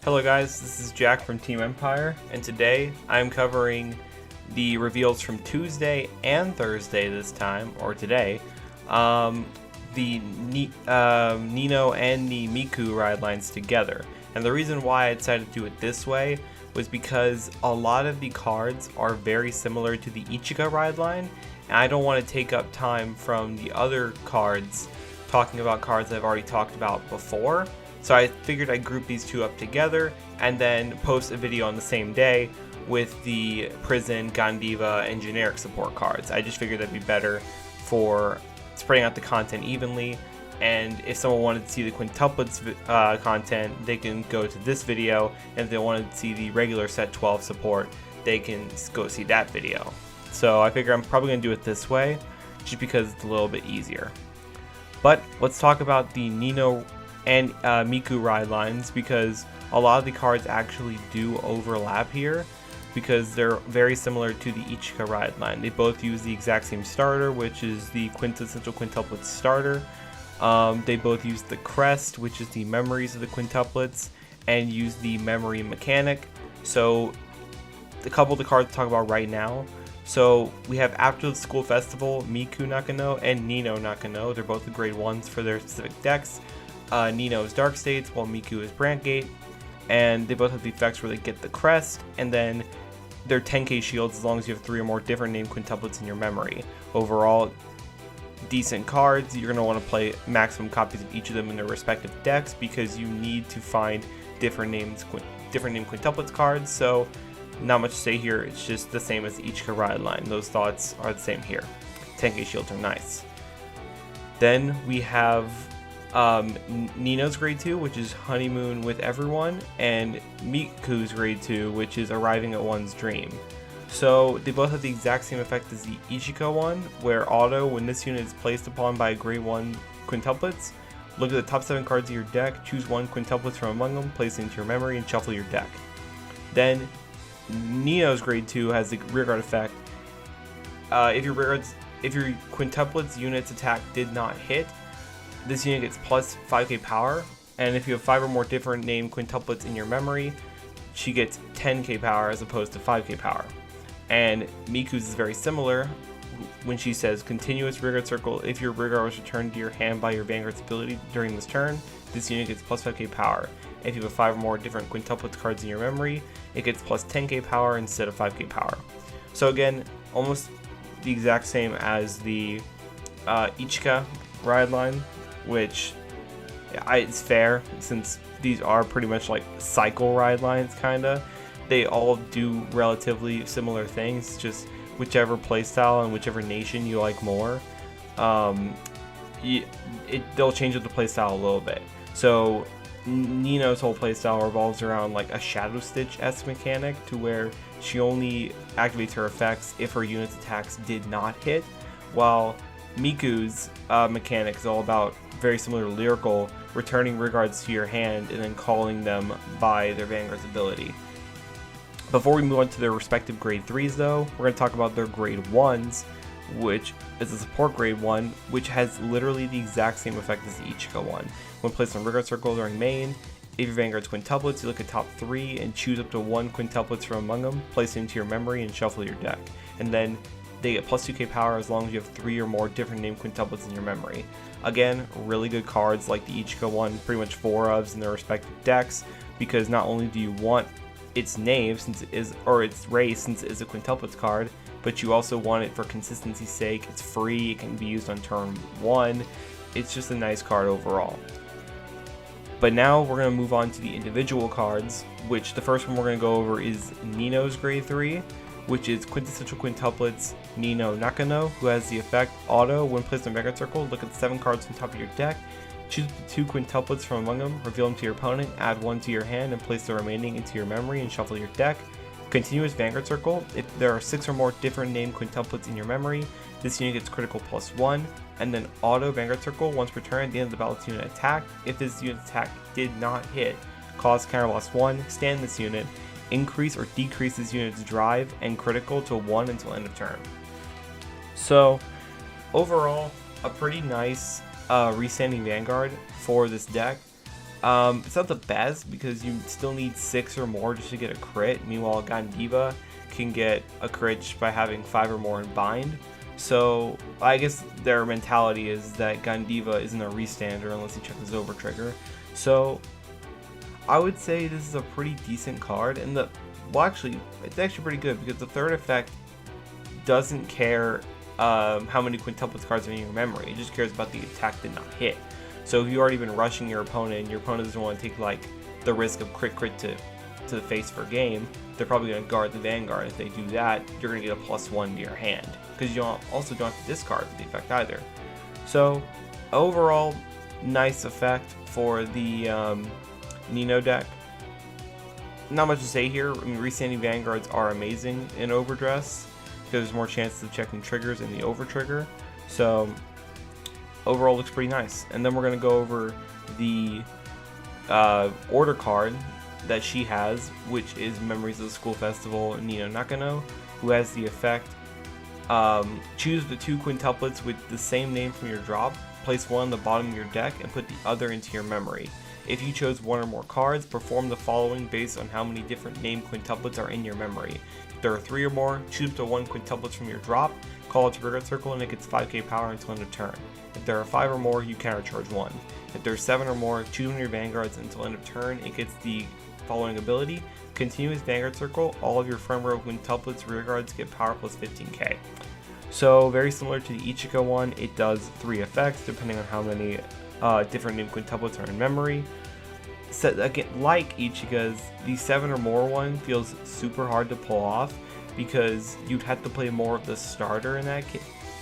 Hello guys, this is Jack from Team Empire, and today I'm covering the reveals from Tuesday and Thursday this time, or today, the Nino and the Miku ride lines together. And the reason why I decided to do it this way was because a lot of the cards are very similar to the Ichika ride line, and I don't want to take up time from the other cards talking about cards I've already talked about before. So I figured I'd group these two up together and then post a video on the same day with the Prison, Gandiva, and generic support cards. I just figured that'd be better for spreading out the content evenly, and if someone wanted to see the quintuplets content, they can go to this video, and if they wanted to see the regular set 12 support, they can go see that video. So I figure I'm probably going to do it this way, just because it's a little bit easier. But let's talk about the Nino and Miku ride lines, because a lot of the cards actually do overlap here because they're very similar to the Ichika ride line. They both use the exact same starter, which is the Quintessential Quintuplets starter. They both use the crest, which is the memories of the quintuplets, and use the memory mechanic. So a couple of the cards to talk about right now. So we have After the School Festival, Miku Nakano and Nino Nakano. They're both the grade 1s for their specific decks. Nino is Dark States, while Miku is Brantgate, and they both have the effects where they get the crest, and then they're 10k shields as long as you have 3 or more different named quintuplets in your memory. Overall, decent cards. You're going to want to play maximum copies of each of them in their respective decks because you need to find different named quintuplets cards. So not much to say here, it's just the same as the Ichika ride line. Those thoughts are the same here. 10k shields are nice. Then we have Nino's grade 2, which is Honeymoon with Everyone, and Miku's grade 2, which is Arriving at One's Dream. So they both have the exact same effect as the Ichika one, where auto, when this unit is placed upon by a grade 1 quintuplets, look at the top 7 cards of your deck, choose 1 quintuplets from among them, place it into your memory, and shuffle your deck. Then Nino's grade 2 has the rearguard effect. If your quintuplets unit's attack did not hit, this unit gets plus 5k power, and if you have 5 or more different named quintuplets in your memory, she gets 10k power as opposed to 5k power. And Miku's is very similar when she says continuous rearguard circle. If your rearguard was returned to your hand by your Vanguard's ability during this turn, this unit gets plus 5k power. If you have 5 or more different quintuplets cards in your memory, it gets plus 10k power instead of 5k power. So again, almost the exact same as the Ichika ride line, which it's fair since these are pretty much like cycle ride lines kinda. They all do relatively similar things, just whichever playstyle and whichever nation you like more. They'll change up the playstyle a little bit. So Nino's whole playstyle revolves around like a Shadow Stitch-esque mechanic, to where she only activates her effects if her unit's attacks did not hit, while Miku's mechanic is all about, very similar to Lyrical, returning rearguards to your hand and then calling them by their Vanguard's ability. Before we move on to their respective grade 3s though, we're going to talk about their grade 1s, which is a support grade 1, which has literally the exact same effect as the Ichika one. When placed on rearguard circle during main, if your Vanguard's quintuplets, you look at top 3 and choose up to 1 quintuplets from among them, place it into your memory, and shuffle your deck. And then they get plus 2k power as long as you have 3 or more different named quintuplets in your memory. Again, really good cards like the Ichika one, pretty much 4 ofs in their respective decks, because not only do you want its name since it is, or its race since it is a quintuplets card, but you also want it for consistency's sake. It's free, it can be used on turn 1. It's just a nice card overall. But now we're going to move on to the individual cards, which the first one we're going to go over is Nino's grade 3, which is Quintessential Quintuplets Nino Nakano, who has the effect auto. When placed on Vanguard Circle, look at the 7 cards on top of your deck, choose the 2 quintuplets from among them, reveal them to your opponent, add 1 to your hand, and place the remaining into your memory and shuffle your deck. Continuous Vanguard Circle, if there are 6 or more different named quintuplets in your memory, this unit gets critical +1, and then auto Vanguard Circle, once returned at the end of the battle, this unit attacked. If this unit's attack did not hit, cause counter loss 1, stand this unit, increase or decrease this unit's drive and critical to 1 until end of turn. So overall, a pretty nice restanding Vanguard for this deck. It's not the best because you still need 6 or more just to get a crit. Meanwhile, Gandiva can get a crit just by having 5 or more in bind. So I guess their mentality is that Gandiva isn't a restander unless you check his over trigger. So I would say this is a pretty decent card, and actually it's actually pretty good because the third effect doesn't care how many quintuplets cards are in your memory. It just cares about the attack did not hit. So if you've already been rushing your opponent and your opponent doesn't want to take like the risk of crit to the face for game, they're probably going to guard the Vanguard. If they do that, you're going to get a +1 to your hand because you also don't have to discard the effect either. So overall, nice effect for the Nino deck. Not much to say here. I mean, restanding Vanguards are amazing in Overdress because there's more chances of checking triggers in the over trigger. So overall looks pretty nice. And then we're going to go over the order card that she has, which is Memories of the School Festival Nino Nakano, who has the effect choose the 2 quintuplets with the same name from your drop, place one on the bottom of your deck, and put the other into your memory. If you chose 1 or more cards, perform the following based on how many different named quintuplets are in your memory. If there are 3 or more, choose up to 1 quintuplets from your drop, call it to Regret Circle, and it gets 5k power until end of turn. If there are 5 or more, you countercharge 1. If there are 7 or more, choose one of your Vanguards until end of turn. It gets the following ability: Continuous Vanguard Circle, all of your front row quintuplets rear guards get power plus 15k. So very similar to the Ichika one, it does 3 effects depending on how many different named quintuplets are in memory. So again, like Ichika's, the 7 or more one feels super hard to pull off because you'd have to play more of the starter in that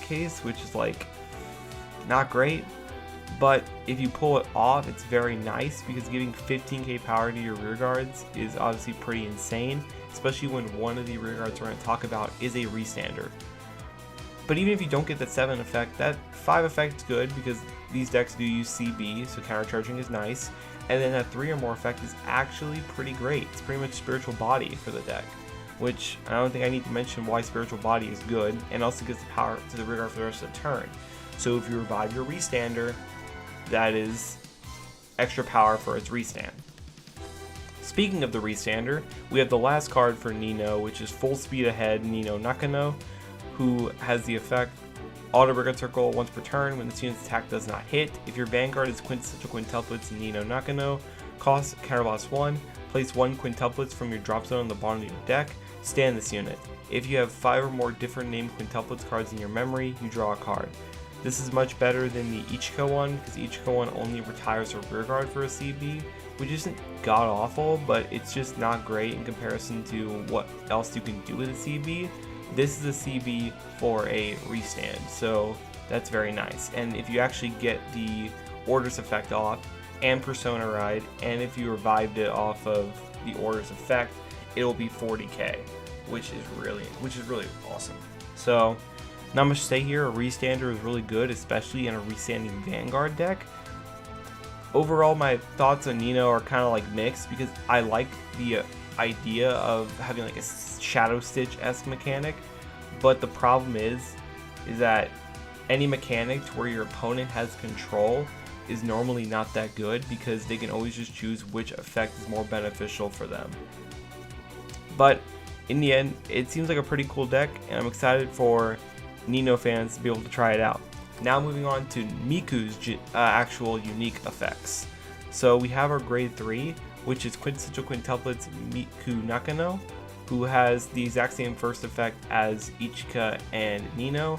case, which is like not great. But if you pull it off, it's very nice because giving 15k power to your rear guards is obviously pretty insane, especially when one of the rear guards we're going to talk about is a restander. But even if you don't get that 7 effect, that 5 effect is good because these decks do use CB, so countercharging is nice. And then that 3 or more effect is actually pretty great. It's pretty much Spiritual Body for the deck, which I don't think I need to mention why Spiritual Body is good, and also gives the power to the rear guard for the rest of the turn. So if you revive your restander, that is extra power for its restand. Speaking of the restander, we have the last card for Nino, which is Full Speed Ahead Nino Nakano, who has the effect Auto Regret Circle once per turn when this unit's attack does not hit. If your Vanguard is Quintessential Quintuplets Nino Nakano, cost counterblast 1, place 1 quintuplets from your drop zone on the bottom of your deck, stand this unit. If you have 5 or more different named quintuplets cards in your memory, you draw a card. This is much better than the Ichika one, because the Ichika one only retires a rear guard for a CB, which isn't god awful, but it's just not great in comparison to what else you can do with a CB. This is a CB for a restand, so that's very nice. And if you actually get the Orders effect off, and Persona Ride, and if you revived it off of the Orders effect, it'll be 40k, which is really awesome. So not much to say here. A restander is really good, especially in a restanding Vanguard deck. Overall, my thoughts on Nino are kind of like mixed because I like the idea of having like a Shadow Stitch-esque mechanic, but the problem is that any mechanic to where your opponent has control is normally not that good because they can always just choose which effect is more beneficial for them. But in the end, it seems like a pretty cool deck, and I'm excited for Nino fans to be able to try it out. Now moving on to Miku's actual unique effects. So we have our grade 3, which is Quintessential Quintuplets Miku Nakano, who has the exact same first effect as Ichika and Nino,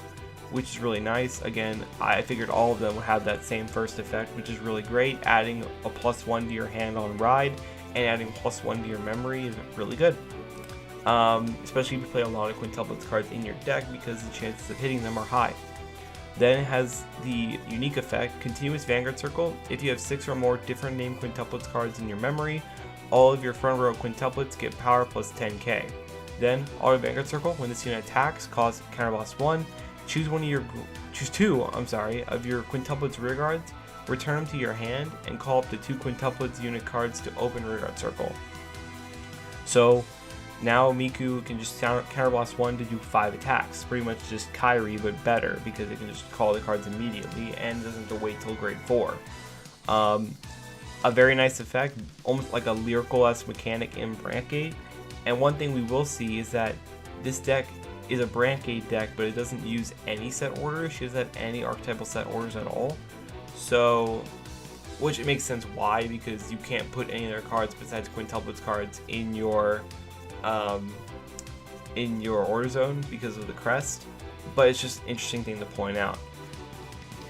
which is really nice. Again, I figured all of them would have that same first effect, which is really great. Adding a +1 to your hand on ride and adding +1 to your memory is really good. Especially if you play a lot of quintuplets cards in your deck because the chances of hitting them are high. Then it has the unique effect, Continuous Vanguard Circle. If you have 6 or more different named quintuplets cards in your memory, all of your front row quintuplets get power plus 10k. Then Auto Vanguard Circle, when this unit attacks, costs counterblast 1. Choose two of your quintuplets rear guards, return them to your hand, and call up the 2 quintuplets unit cards to open rear guard circle. So now Miku can just counterblast 1 to do 5 attacks. Pretty much just Kyrie, but better because it can just call the cards immediately and doesn't have to wait till grade 4. a very nice effect, almost like a lyrical-esque mechanic in Brandgate. And one thing we will see is that this deck is a Brandgate deck, but it doesn't use any set orders. She doesn't have any archetypal set orders at all. So, which it makes sense why, because you can't put any of their cards besides Quintuplets cards in your order zone because of the crest. But it's just an interesting thing to point out.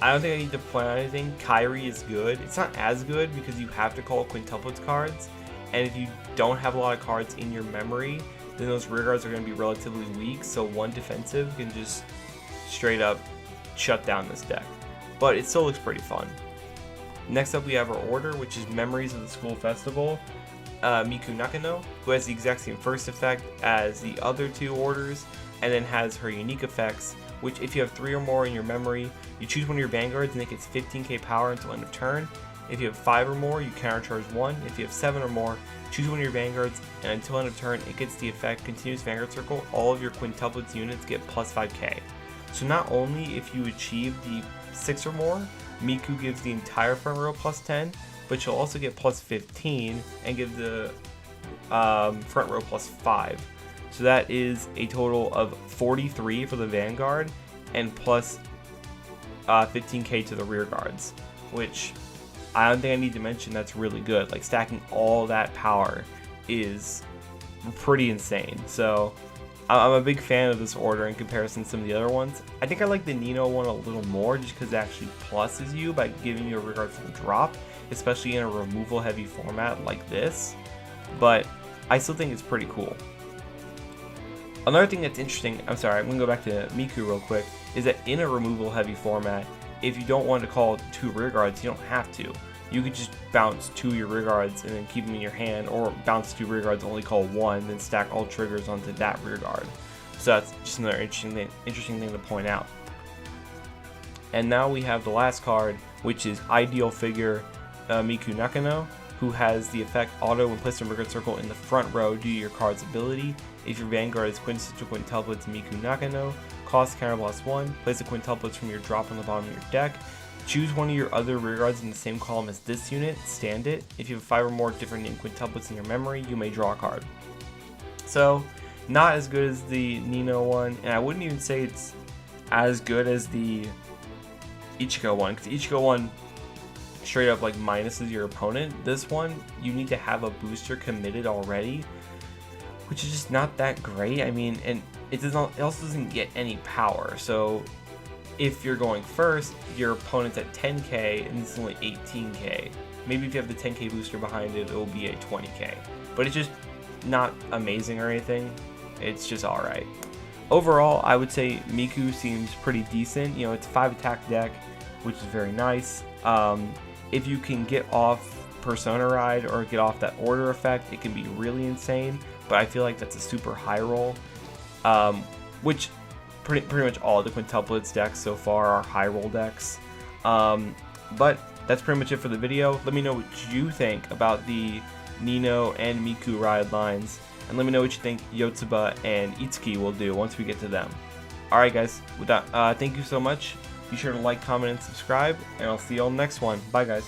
I don't think I need to point out anything. Kyrie is good. It's not as good because you have to call Quintuplets cards, and if you don't have a lot of cards in your memory, then those rear guards are going to be relatively weak, so one defensive can just straight up shut down this deck. But it still looks pretty fun. Next up we have our order, which is Memories of the School Festival. Miku Nakano, who has the exact same first effect as the other two orders, and then has her unique effects, which if you have 3 or more in your memory, you choose one of your vanguards and it gets 15k power until end of turn. If you have 5 or more, you countercharge 1. If you have 7 or more, choose one of your vanguards, and until end of turn, it gets the effect Continuous Vanguard Circle. All of your Quintuplets units get plus 5k. So not only if you achieve the 6 or more, Miku gives the entire front row plus 10, but she'll also get plus 15 and give the front row plus 5. So that is a total of 43 for the Vanguard and plus 15k to the rear guards, which I don't think I need to mention. That's really good. Like, stacking all that power is pretty insane. So I'm a big fan of this order in comparison to some of the other ones. I think I like the Nino one a little more just because it actually pluses you by giving you a rear guard from drop, especially in a removal heavy format like this. But I still think it's pretty cool. Another thing that's interesting, I'm sorry, I'm going to go back to Miku real quick, is that in a removal heavy format, if you don't want to call 2 rear guards, you don't have to. You could just bounce 2 of your rear guards and then keep them in your hand, or bounce 2 rear guards, only call 1, then stack all triggers onto that rear guard. So that's just another interesting thing to point out. And now we have the last card, which is Ideal Figure Miku Nakano, who has the effect auto when placed in rear guard circle in the front row due to your card's ability. If your Vanguard is Quintessential Quintuplets Miku Nakano, cost counterblast 1, place the Quintuplets from your drop on the bottom of your deck. Choose one of your other rear guards in the same column as this unit, stand it. If you have 5 or more different named Quintuplets in your memory, you may draw a card. So, not as good as the Nino one, and I wouldn't even say it's as good as the Ichigo one, because the Ichigo one straight up like minuses your opponent. This one, you need to have a booster committed already, which is just not that great. I mean, and it also doesn't get any power. So if you're going first, your opponent's at 10k and it's only 18k. Maybe if you have the 10k booster behind it, it'll be a 20k. But it's just not amazing or anything. It's just alright. Overall, I would say Miku seems pretty decent. You know, it's a 5 attack deck, which is very nice. If you can get off Persona Ride or get off that order effect, it can be really insane. But I feel like that's a super high roll, which pretty much all the Quintuplets decks so far are high roll decks. But that's pretty much it for the video. Let me know what you think about the Nino and Miku ride lines, and let me know what you think Yotsuba and Itsuki will do once we get to them. Alright guys, with that, thank you so much. Be sure to like, comment, and subscribe, and I'll see you all next one. Bye guys.